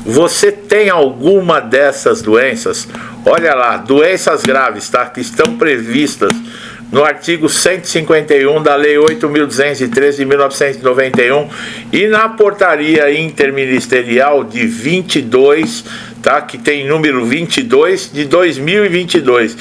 Você tem alguma dessas doenças? Olha lá, doenças graves, tá? Que estão previstas no artigo 151 da Lei 8.213 de 1991 e na portaria interministerial de 22, tá? Que tem número 22 de 2022.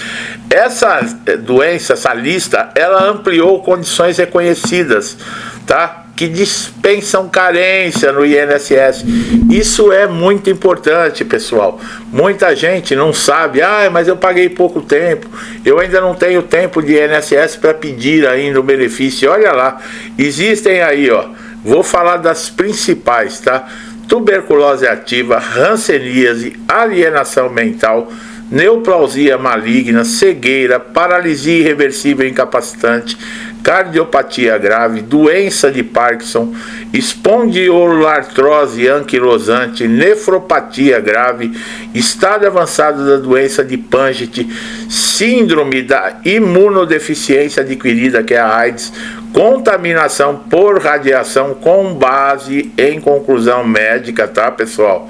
Essa doença, essa lista, ela ampliou condições reconhecidas, tá? Que dispensam carência no INSS. Isso é muito importante, pessoal. Muita gente não sabe, mas eu paguei pouco tempo, eu ainda não tenho tempo de INSS para pedir ainda o benefício. Olha lá, existem aí, ó, vou falar das principais, tá? Tuberculose ativa, hanseníase, alienação mental, neoplasia maligna, cegueira, paralisia irreversível incapacitante, cardiopatia grave, doença de Parkinson, espondiloartrose anquilosante, nefropatia grave, estado avançado da doença de Paget, síndrome da imunodeficiência adquirida, que é a AIDS, contaminação por radiação com base em conclusão médica, tá, pessoal?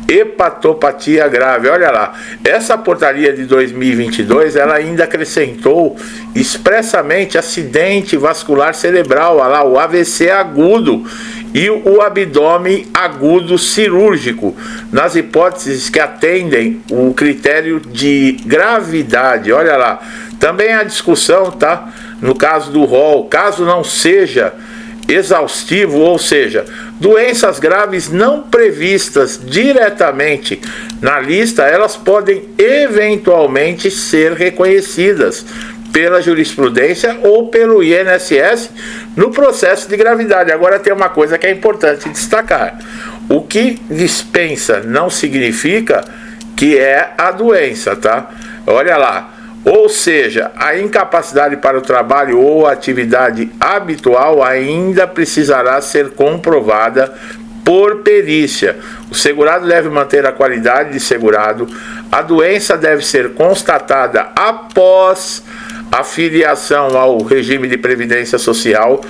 Hepatopatia grave, olha lá, essa portaria de 2022, ela ainda acrescentou expressamente acidente vascular cerebral, olha lá, o AVC agudo e o abdômen agudo cirúrgico, nas hipóteses que atendem o critério de gravidade, olha lá. Também a discussão, tá, no caso do rol, caso não seja exaustivo, ou seja, doenças graves não previstas diretamente na lista, elas podem eventualmente ser reconhecidas pela jurisprudência ou pelo INSS no processo de gravidade. Agora tem uma coisa que é importante destacar: o que dispensa não significa que é a doença, tá? Olha lá. Ou seja, a incapacidade para o trabalho ou atividade habitual ainda precisará ser comprovada por perícia. O segurado deve manter a qualidade de segurado. A doença deve ser constatada após a filiação ao regime de previdência social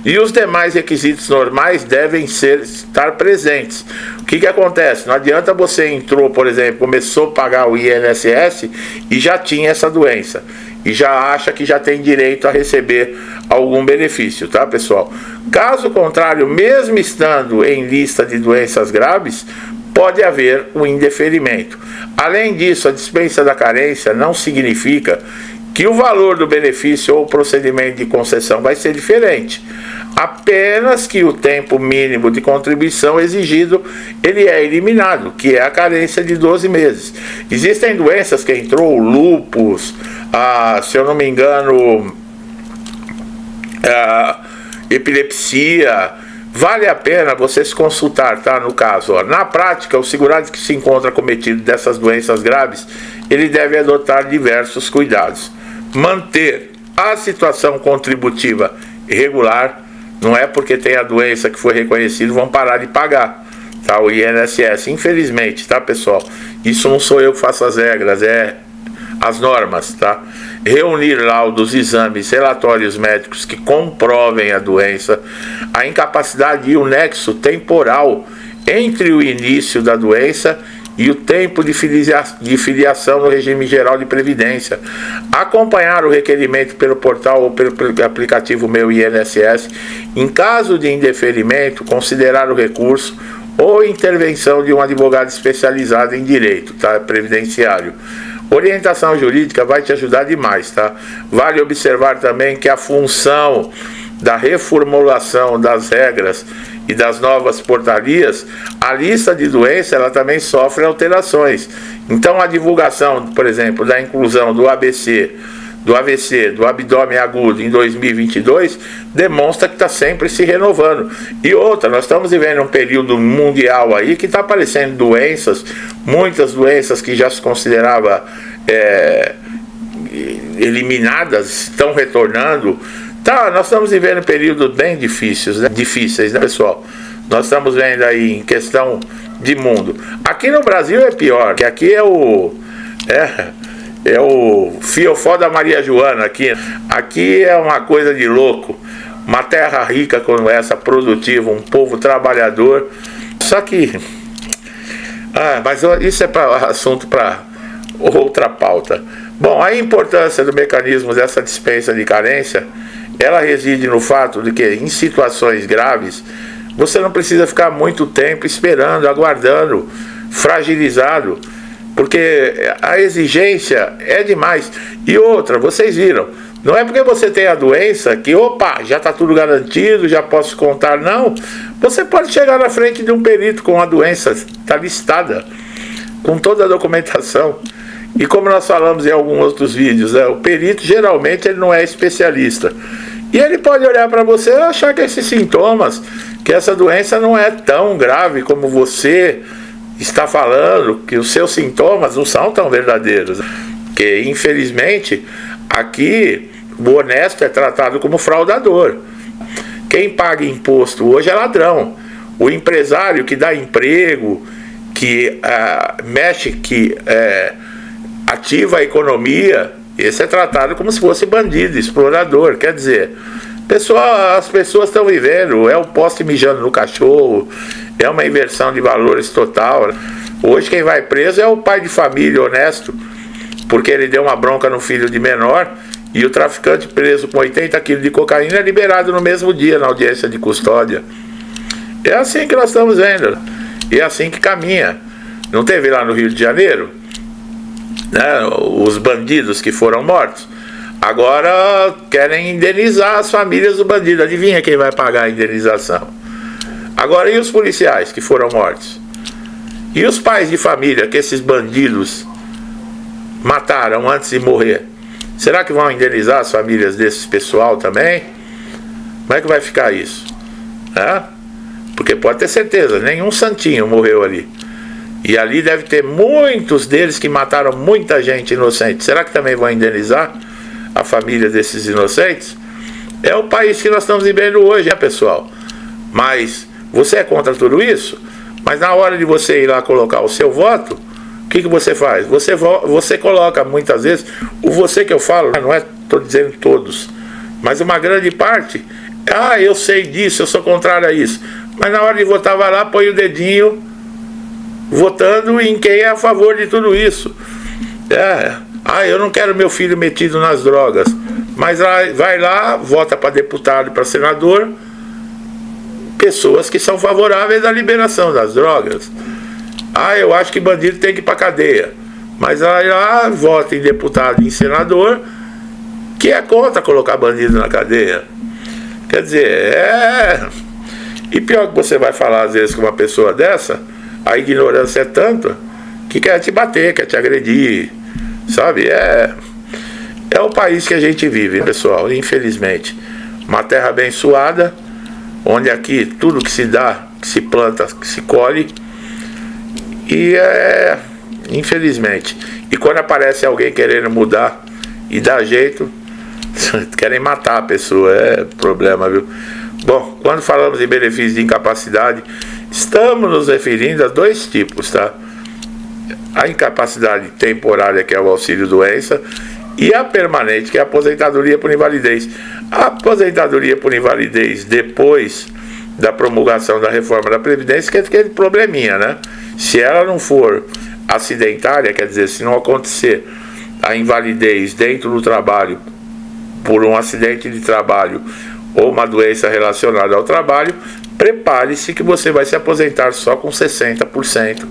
e os demais requisitos normais devem estar presentes. O que acontece? Não adianta você entrou, por exemplo, começou a pagar o INSS e já tinha essa doença e já acha que já tem direito a receber algum benefício, tá, pessoal? Caso contrário, mesmo estando em lista de doenças graves, pode haver um indeferimento. Além disso, a dispensa da carência não significa que o valor do benefício ou procedimento de concessão vai ser diferente, apenas que o tempo mínimo de contribuição exigido ele é eliminado, que é a carência de 12 meses. Existem doenças que entrou, lúpus, se eu não me engano, epilepsia. Vale a pena você se consultar, tá? No caso, ó, na prática, o segurado que se encontra cometido dessas doenças graves, ele deve adotar diversos cuidados. Manter a situação contributiva regular, não é porque tem a doença que foi reconhecida, vão parar de pagar, tá? O INSS, infelizmente, tá, pessoal? Isso não sou eu que faço as regras, é as normas, tá? Reunir laudos, exames, relatórios médicos que comprovem a doença, a incapacidade e o nexo temporal entre o início da doença e o tempo de filiação no regime geral de previdência, acompanhar o requerimento pelo portal ou pelo aplicativo Meu INSS, em caso de indeferimento, considerar o recurso ou intervenção de um advogado especializado em direito, tá, previdenciário. Orientação jurídica vai te ajudar demais, tá? Vale observar também que a função da reformulação das regras e das novas portarias, a lista de doenças ela também sofre alterações. Então a divulgação, por exemplo, da inclusão do AVC, do abdômen agudo em 2022, demonstra que está sempre se renovando. E outra, nós estamos vivendo um período mundial aí que está aparecendo doenças, muitas doenças que já se considerava eliminadas, estão retornando. Tá, nós estamos vivendo períodos bem difíceis, né, pessoal? Nós estamos vendo aí em questão de mundo. Aqui no Brasil é pior, que aqui é o fiofó da Maria Joana aqui é uma coisa de louco. Uma terra rica como essa, produtiva, um povo trabalhador. Só que Mas isso é assunto para outra pauta. Bom, a importância do mecanismo dessa dispensa de carência, ela reside no fato de que em situações graves, você não precisa ficar muito tempo esperando, aguardando, fragilizado, porque a exigência é demais. E outra, vocês viram, não é porque você tem a doença que, opa, já está tudo garantido, já posso contar, não. Você pode chegar na frente de um perito com a doença, está listada, com toda a documentação. E como nós falamos em alguns outros vídeos, o perito geralmente ele não é especialista. E ele pode olhar para você e achar que esses sintomas, que essa doença não é tão grave como você está falando, que os seus sintomas não são tão verdadeiros. Porque, infelizmente, aqui o honesto é tratado como fraudador. Quem paga imposto hoje é ladrão. O empresário que dá emprego, que mexe, que ativa a economia, esse é tratado como se fosse bandido, explorador. Quer dizer, as pessoas estão vivendo, é o poste mijando no cachorro, é uma inversão de valores total. Hoje quem vai preso é o pai de família honesto, porque ele deu uma bronca no filho de menor, e o traficante preso com 80 quilos de cocaína é liberado no mesmo dia na audiência de custódia. É assim que nós estamos vendo, e é assim que caminha. Não teve lá no Rio de Janeiro, né, os bandidos que foram mortos? Agora querem indenizar as famílias do bandido. Adivinha quem vai pagar a indenização? Agora, e os policiais que foram mortos? E os pais de família que esses bandidos mataram antes de morrer? Será que vão indenizar as famílias desses pessoal também? Como é que vai ficar isso? Porque pode ter certeza, nenhum santinho morreu ali. E ali deve ter muitos deles que mataram muita gente inocente. Será que também vão indenizar a família desses inocentes? É o país que nós estamos vivendo hoje, né, pessoal? Mas você é contra tudo isso? Mas na hora de você ir lá colocar o seu voto, o que você faz? Você coloca muitas vezes, o você que eu falo, não estou dizendo todos, mas uma grande parte, eu sei disso, eu sou contrário a isso. Mas na hora de votar, vai lá, põe o dedinho, votando em quem é a favor de tudo isso. Eu não quero meu filho metido nas drogas. Mas vai lá, vota para deputado e para senador, pessoas que são favoráveis à liberação das drogas. Eu acho que bandido tem que ir para cadeia. Mas aí lá vota em deputado e em senador que é contra colocar bandido na cadeia. Quer dizer, E pior que você vai falar às vezes com uma pessoa dessa, a ignorância é tanto que quer te bater, quer te agredir, sabe? É o país que a gente vive, pessoal, infelizmente. Uma terra abençoada, onde aqui tudo que se dá, que se planta, que se colhe. E infelizmente. E quando aparece alguém querendo mudar e dar jeito, querem matar a pessoa, é problema, viu? Bom, quando falamos em benefício de incapacidade, estamos nos referindo a dois tipos, tá? A incapacidade temporária, que é o auxílio-doença, e a permanente, que é a aposentadoria por invalidez. A aposentadoria por invalidez, depois da promulgação da reforma da Previdência, que é aquele probleminha, né? Se ela não for acidentária, quer dizer, se não acontecer a invalidez dentro do trabalho por um acidente de trabalho ou uma doença relacionada ao trabalho, prepare-se que você vai se aposentar só com 60%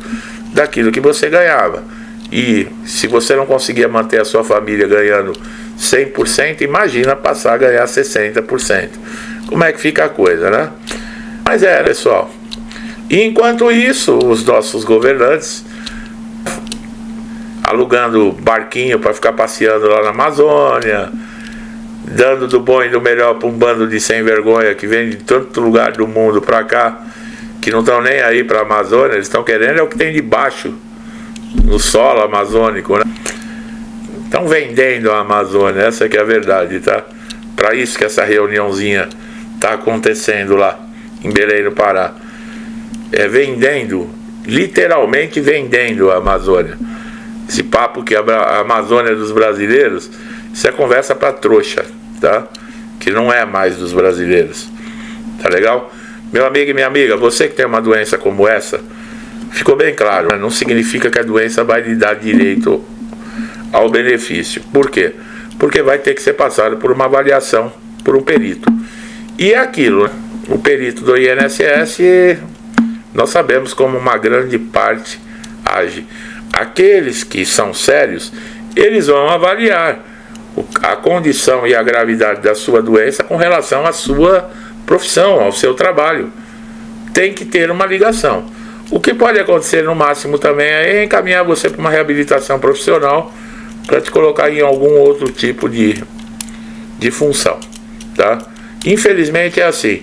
daquilo que você ganhava. E se você não conseguia manter a sua família ganhando 100%, imagina passar a ganhar 60%. Como é que fica a coisa, né? Mas pessoal. E enquanto isso, os nossos governantes alugando barquinho para ficar passeando lá na Amazônia, dando do bom e do melhor para um bando de sem vergonha que vem de tanto lugar do mundo para cá, que não estão nem aí para a Amazônia, eles estão querendo o que tem debaixo, no solo amazônico, né? Estão vendendo a Amazônia, essa que é a verdade, tá? Para isso que essa reuniãozinha está acontecendo lá em Belém do Pará. Vendendo, literalmente vendendo a Amazônia. Esse papo que a Amazônia é dos brasileiros, isso é conversa para trouxa, tá? Que não é mais dos brasileiros. Tá legal? Meu amigo e minha amiga, você que tem uma doença como essa, Ficou bem claro, né? Não significa que a doença vai lhe dar direito ao benefício. Por quê? Porque vai ter que ser passado por uma avaliação por um perito. E é aquilo, né? O perito do INSS, nós sabemos como uma grande parte age. Aqueles que são sérios, eles vão avaliar a condição e a gravidade da sua doença com relação à sua profissão, ao seu trabalho. Tem que ter uma ligação. O que pode acontecer no máximo também é encaminhar você para uma reabilitação profissional para te colocar em algum outro tipo de função, tá? Infelizmente é assim.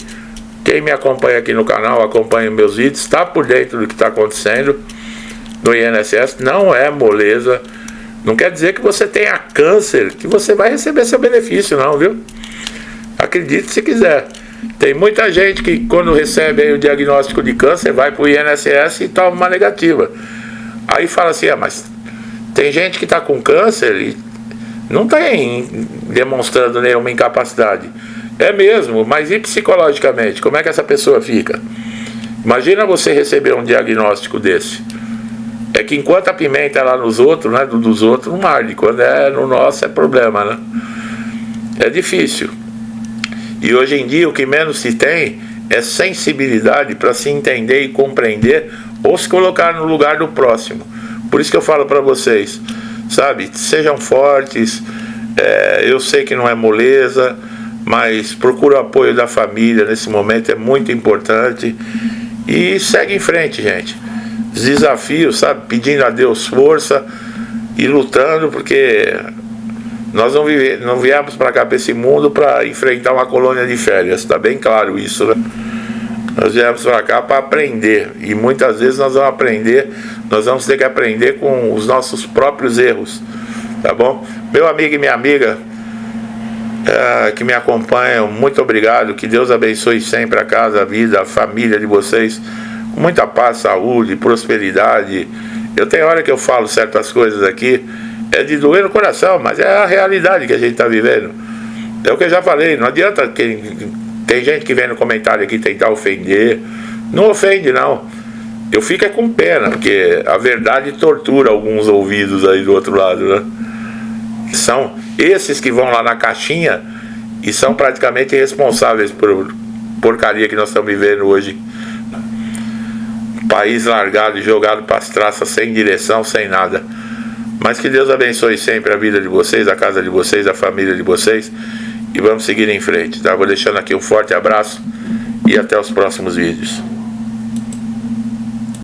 Quem me acompanha aqui no canal, acompanha meus vídeos, está por dentro do que está acontecendo no INSS. Não é moleza. Não quer dizer que você tenha câncer, que você vai receber seu benefício, não, viu? Acredite se quiser. Tem muita gente que quando recebe aí o diagnóstico de câncer, vai para o INSS e toma uma negativa. Aí fala assim, mas tem gente que está com câncer e não tem demonstrando nenhuma incapacidade. É mesmo, mas e psicologicamente? Como é que essa pessoa fica? Imagina você receber um diagnóstico desse. É que enquanto a pimenta é lá nos outros, né, dos outros não arde. Quando é no nosso é problema, né? É difícil. E hoje em dia o que menos se tem é sensibilidade para se entender e compreender ou se colocar no lugar do próximo. Por isso que eu falo para vocês, sabe, sejam fortes. Eu sei que não é moleza, mas procura o apoio da família nesse momento, é muito importante. E segue em frente, gente. Os desafios, sabe, pedindo a Deus força e lutando, porque nós não viemos para cá, para esse mundo, para enfrentar uma colônia de férias. Está bem claro isso, né? Nós viemos para cá para aprender. E muitas vezes nós vamos ter que aprender com os nossos próprios erros. Tá bom? Meu amigo e minha amiga que me acompanham, muito obrigado. Que Deus abençoe sempre a casa, a vida, a família de vocês. Com muita paz, saúde, prosperidade. Eu tenho hora que eu falo certas coisas aqui, é de doer no coração, mas é a realidade que a gente está vivendo. É o que eu já falei, não adianta tem gente que vem no comentário aqui tentar ofender. Não ofende, não. Eu fico com pena, porque a verdade tortura alguns ouvidos aí do outro lado, né? São esses que vão lá na caixinha e são praticamente responsáveis por porcaria que nós estamos vivendo hoje. País largado e jogado para as traças, sem direção, sem nada. Mas que Deus abençoe sempre a vida de vocês, a casa de vocês, a família de vocês. E vamos seguir em frente, tá? Vou deixando aqui um forte abraço e até os próximos vídeos.